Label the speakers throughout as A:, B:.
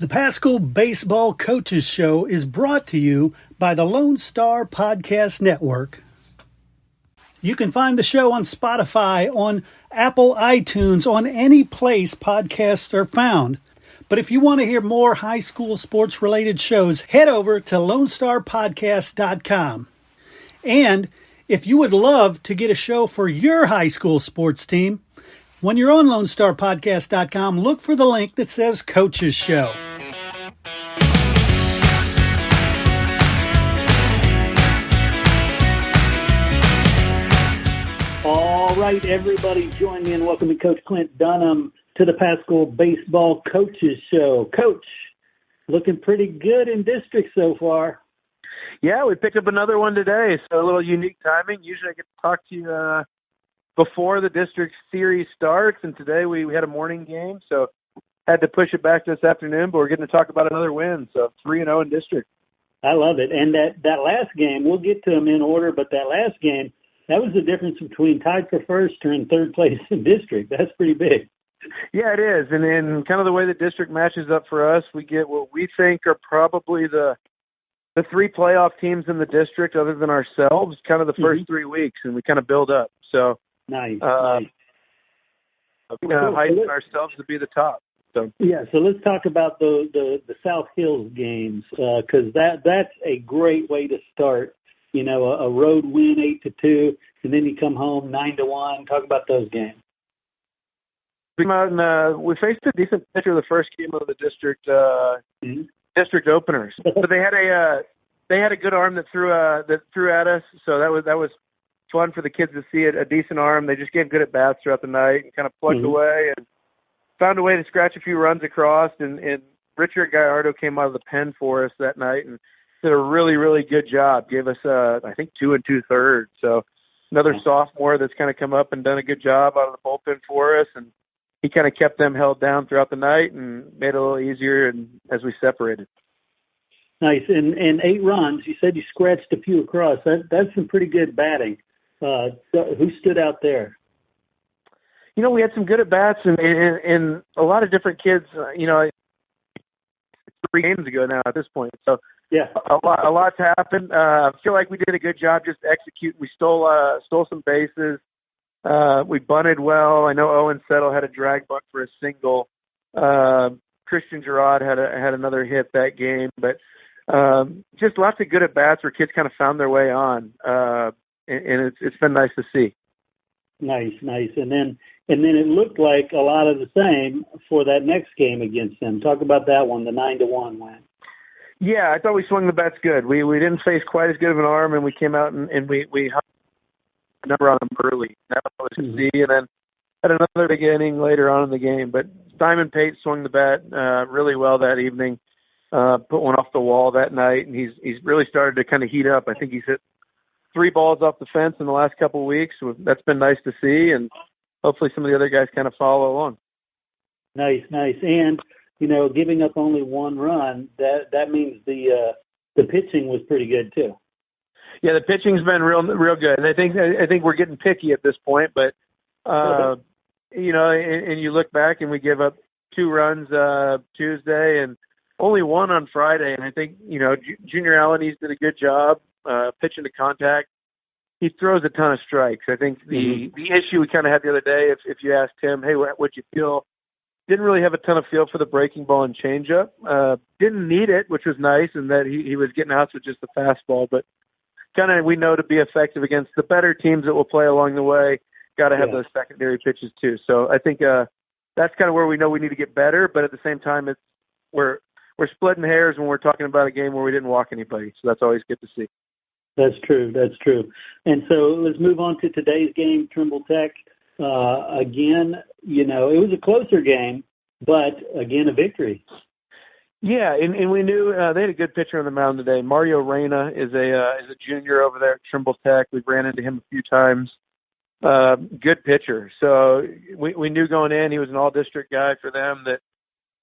A: The Paschal Baseball Coaches Show is brought to you by the Lone Star Podcast Network. You can find the show on Spotify, on Apple iTunes, on any place podcasts are found. But if you want to hear more high school sports-related shows, head over to LoneStarPodcast.com. And if you would love to get a show for your high school sports team, when you're on LoneStarPodcast.com, look for the link that says Coaches Show. All right, everybody, join me in welcoming Coach Clint Dunham to the Paschal Baseball Coaches Show. Coach, looking pretty good in district so far.
B: Yeah, we picked up another one today, so a little unique timing. Usually I get to talk to you before the district series starts, and today we had a morning game, so had to push it back this afternoon, but we're getting to talk about another win, so 3-0 in district.
A: I love it. And that last game, we'll get to them in order, but that last game, that was the difference between tied for first or in third place in district. That's pretty big.
B: Yeah, it is. And then kind of the way the district matches up for us, we get what we think are probably the three playoff teams in the district other than ourselves, kind of the first 3 weeks, and we kind of build up. So
A: nice.
B: Heights ourselves to be the top. So
A: yeah, so let's talk about the South Hills games because that's a great way to start. You know, a road win 8-2, and then you come home 9-1. Talk about those games.
B: We faced a decent pitcher the first game of the district district openers. But they had a good arm that threw at us, so that was fun for the kids to see a decent arm. They just gave good at bats throughout the night and kind of plugged away and found a way to scratch a few runs across. And Richard Gallardo came out of the pen for us that night and did a really, really good job. Gave us, I think, 2 2/3. So another sophomore that's kind of come up and done a good job out of the bullpen for us. And he kind of kept them held down throughout the night and made it a little easier as we separated.
A: Nice. And 8 runs. You said you scratched a few across. That's some pretty good batting. Who stood out there?
B: You know, we had some good at-bats and a lot of different kids, it's 3 games ago now at this point. So yeah, a lot's happened. I feel like we did a good job just executing. We stole some bases. We bunted well. I know Owen Settle had a drag bunt for a single. Christian Gerard had another hit that game. But just lots of good at-bats where kids kind of found their way on. And it's been nice to see.
A: Nice. And then it looked like a lot of the same for that next game against them. Talk about that one, the 9-1 win.
B: Yeah, I thought we swung the bats good. We didn't face quite as good of an arm, and we came out and we hung a number on them early. That was to see, and then had another big inning later on in the game. But Simon Pate swung the bat really well that evening, put one off the wall that night, and he's really started to kind of heat up. I think he's hit 3 balls off the fence in the last couple of weeks. So that's been nice to see, and hopefully some of the other guys kind of follow along. Nice.
A: And, giving up only 1 run, that means the pitching was pretty good too.
B: Yeah, the pitching's been real good. And I think we're getting picky at this point, but, and you look back and we give up 2 runs Tuesday and only 1 on Friday. And I think, Junior Alanis did a good job pitching to contact. He throws a ton of strikes. I think the issue we kind of had the other day, if you asked him, hey, what'd you feel? Didn't really have a ton of feel for the breaking ball and changeup. Didn't need it, which was nice, and that he was getting outs with just the fastball. But kind of we know to be effective against the better teams that will play along the way, got to have those secondary pitches too. So I think that's kind of where we know we need to get better. But at the same time, we're splitting hairs when we're talking about a game where we didn't walk anybody. So that's always good to see.
A: That's true. And so let's move on to today's game, Trimble Tech. Again, it was a closer game, but again, a victory.
B: Yeah, and we knew they had a good pitcher on the mound today. Mario Reyna is a junior over there at Trimble Tech. We ran into him a few times. Good pitcher. So we knew going in he was an all-district guy for them, that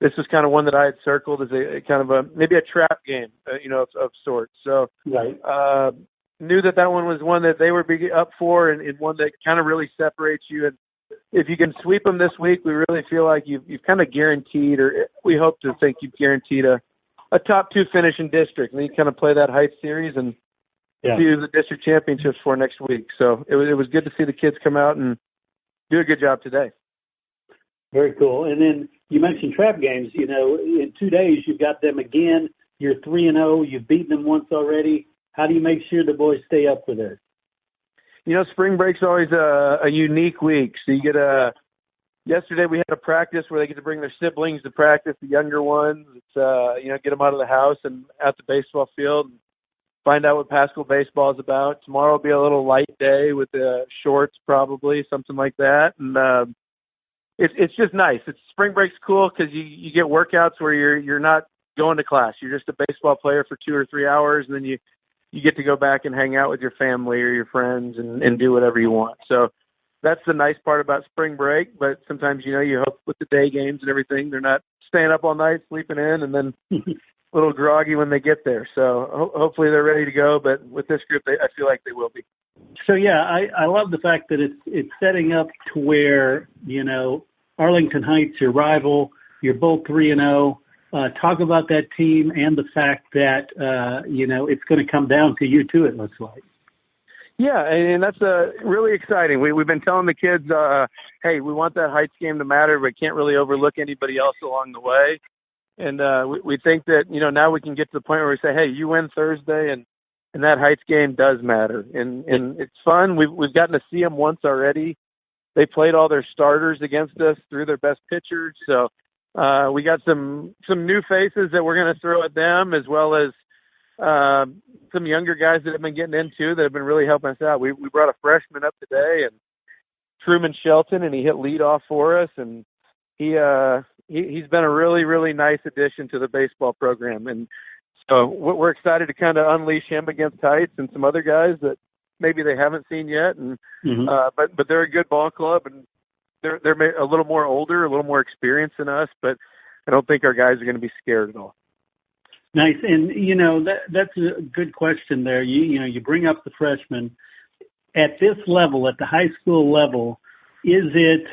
B: this was kind of one that I had circled as a kind of maybe a trap game, of sorts. So
A: right.
B: Knew that one was one that they would be up for, and one that kind of really separates you. And if you can sweep them this week, we really feel like you've kind of guaranteed, or we hope to think you've guaranteed a top 2 finish in district. And then you kind of play that Heights series and do the district championships for next week. So it was good to see the kids come out and do a good job today.
A: Very cool. And then you mentioned trap games. You know, in 2 days you've got them again. You're 3-0. You've beaten them once already. How do you make sure the boys stay up for this?
B: You know, spring break's always a unique week. So you get yesterday we had a practice where they get to bring their siblings to practice, the younger ones. It's, get them out of the house and at the baseball field and find out what Paschal Baseball is about. Tomorrow will be a little light day with the shorts, probably, something like that. And it's just nice. Spring break's cool because you get workouts where you're not going to class. You're just a baseball player for 2 or 3 hours, and then you get to go back and hang out with your family or your friends and do whatever you want. So that's the nice part about spring break. But sometimes, you hope with the day games and everything, they're not staying up all night, sleeping in, and then a little groggy when they get there. So hopefully they're ready to go. But with this group, I feel like they will be.
A: So, yeah, I love the fact that it's setting up to where, Arlington Heights, your rival, you're both 3-0. Talk about that team and the fact that, it's going to come down to you too, it looks like.
B: Yeah, and that's really exciting. We've been telling the kids, hey, we want that Heights game to matter, but can't really overlook anybody else along the way. And we think that, now we can get to the point where we say, hey, you win Thursday, and that Heights game does matter. And it's fun. We've gotten to see them once already. They played all their starters against us through their best pitchers. So we got some new faces that we're going to throw at them, as well as some younger guys that have been getting into that have been really helping us out. We brought a freshman up today, and Truman Shelton, and he hit leadoff for us, and he's been a really, really nice addition to the baseball program. And so we're excited to kind of unleash him against Heights and some other guys that maybe they haven't seen yet. And but they're a good ball club, and they're a little more older, a little more experienced than us, but I don't think our guys are going to be scared at all.
A: Nice. And, that's a good question there. You bring up the freshmen. At this level, at the high school level, is it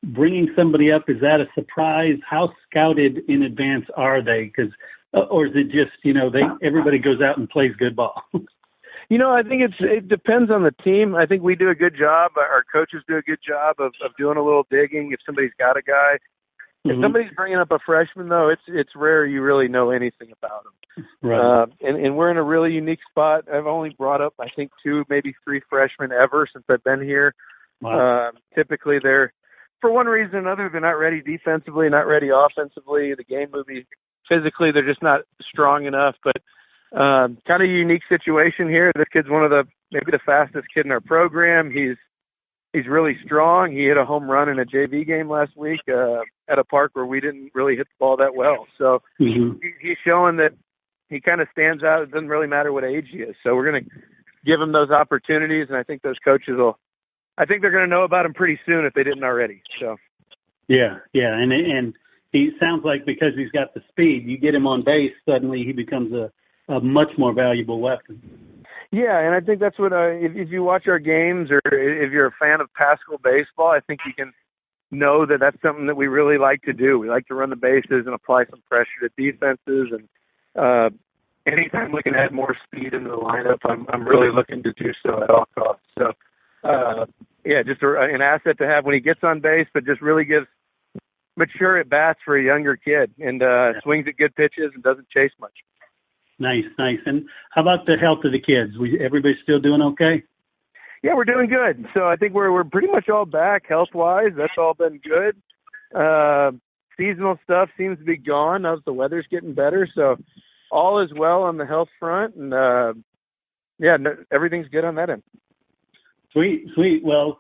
A: bringing somebody up? Is that a surprise? How scouted in advance are they? Or is it just, everybody goes out and plays good ball?
B: I think it depends on the team. I think we do a good job. Our coaches do a good job of doing a little digging if somebody's got a guy. If somebody's bringing up a freshman, though, it's rare you really know anything about them.
A: Right.
B: And we're in a really unique spot. I've only brought up, I think, 2, maybe 3 freshmen ever since I've been here.
A: Wow.
B: Typically, they're, for one reason or another, they're not ready defensively, not ready offensively. The game movie, physically, they're just not strong enough. But kind of a unique situation here. This kid's maybe the fastest kid in our program. He's really strong. He hit a home run in a JV game last week at a park where we didn't really hit the ball that well. So he's showing that he kind of stands out. It doesn't really matter what age he is. So we're going to give him those opportunities, and I think those coaches they're going to know about him pretty soon if they didn't already. So
A: yeah, and he sounds like because he's got the speed, you get him on base, suddenly he becomes a much more valuable weapon.
B: Yeah, and I think that's what if you watch our games or if you're a fan of Paschal baseball, I think you can know that that's something that we really like to do. We like to run the bases and apply some pressure to defenses. And anytime we can add more speed into the lineup, I'm really looking to do so at all costs. So, just an asset to have when he gets on base, but just really gives mature at bats for a younger kid and swings at good pitches and doesn't chase much.
A: Nice. And how about the health of the kids? Everybody still doing okay?
B: Yeah, we're doing good. So I think we're pretty much all back health-wise. That's all been good. Seasonal stuff seems to be gone now that the weather's getting better. So all is well on the health front. And, everything's good on that end.
A: Sweet. Well,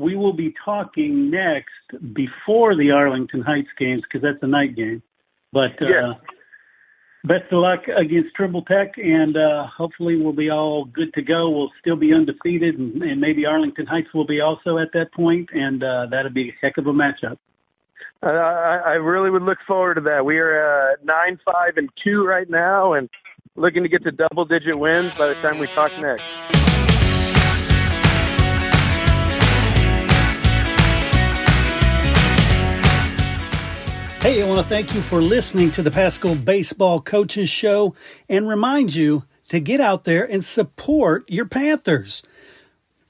A: we will be talking next before the Arlington Heights games because that's a night game. But best of luck against Trimble Tech, and hopefully we'll be all good to go. We'll still be undefeated, and maybe Arlington Heights will be also at that point, and that'll be a heck of a matchup.
B: I really would look forward to that. We are 9-5-2 right now, and looking to get to double-digit wins by the time we talk next.
A: Hey, I want to thank you for listening to the Paschal Baseball Coaches Show and remind you to get out there and support your Panthers.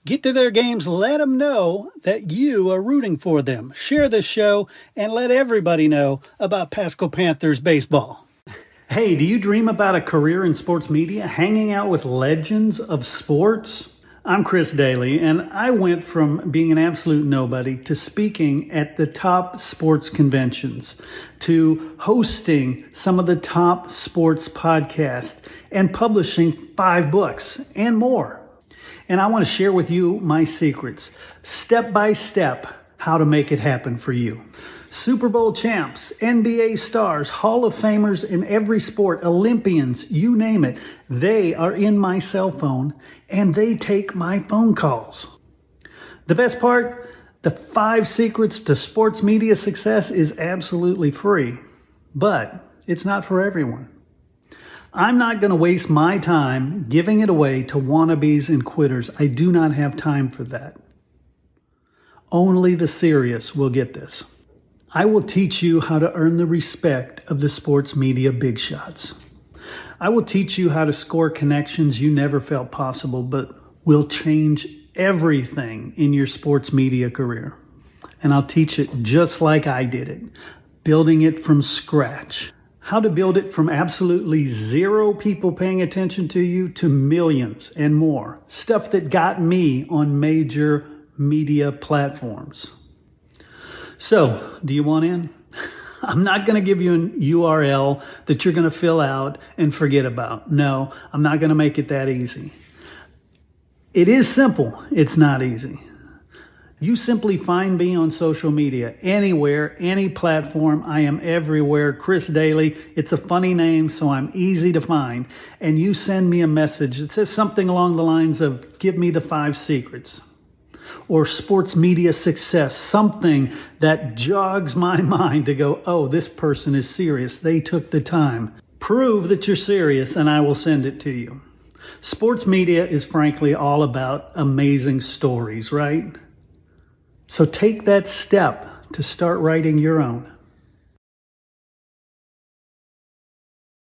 A: Get to their games, let them know that you are rooting for them. Share this show and let everybody know about Paschal Panthers baseball. Hey, do you dream about a career in sports media, hanging out with legends of sports? I'm Chris Daly, and I went from being an absolute nobody to speaking at the top sports conventions, to hosting some of the top sports podcasts, and publishing 5 books and more. And I want to share with you my secrets, step by step, how to make it happen for you. Super Bowl champs, NBA stars, Hall of Famers in every sport, Olympians, you name it. They are in my cell phone and they take my phone calls. The best part, the 5 secrets to sports media success is absolutely free, but it's not for everyone. I'm not going to waste my time giving it away to wannabes and quitters. I do not have time for that. Only the serious will get this. I will teach you how to earn the respect of the sports media big shots. I will teach you how to score connections you never felt possible, but will change everything in your sports media career. And I'll teach it just like I did it, building it from scratch. How to build it from absolutely 0 people paying attention to you to millions and more. Stuff that got me on major media platforms. So, do you want in? I'm not going to give you an URL that you're going to fill out and forget about. No, I'm not going to make it that easy. It is simple. It's not easy. You simply find me on social media, anywhere, any platform. I am everywhere. Chris Daly. It's a funny name, so I'm easy to find. And you send me a message that says something along the lines of, give me the 5 secrets. Or sports media success, something that jogs my mind to go, oh, this person is serious. They took the time. Prove that you're serious and I will send it to you. Sports media is frankly all about amazing stories, right? So take that step to start writing your own.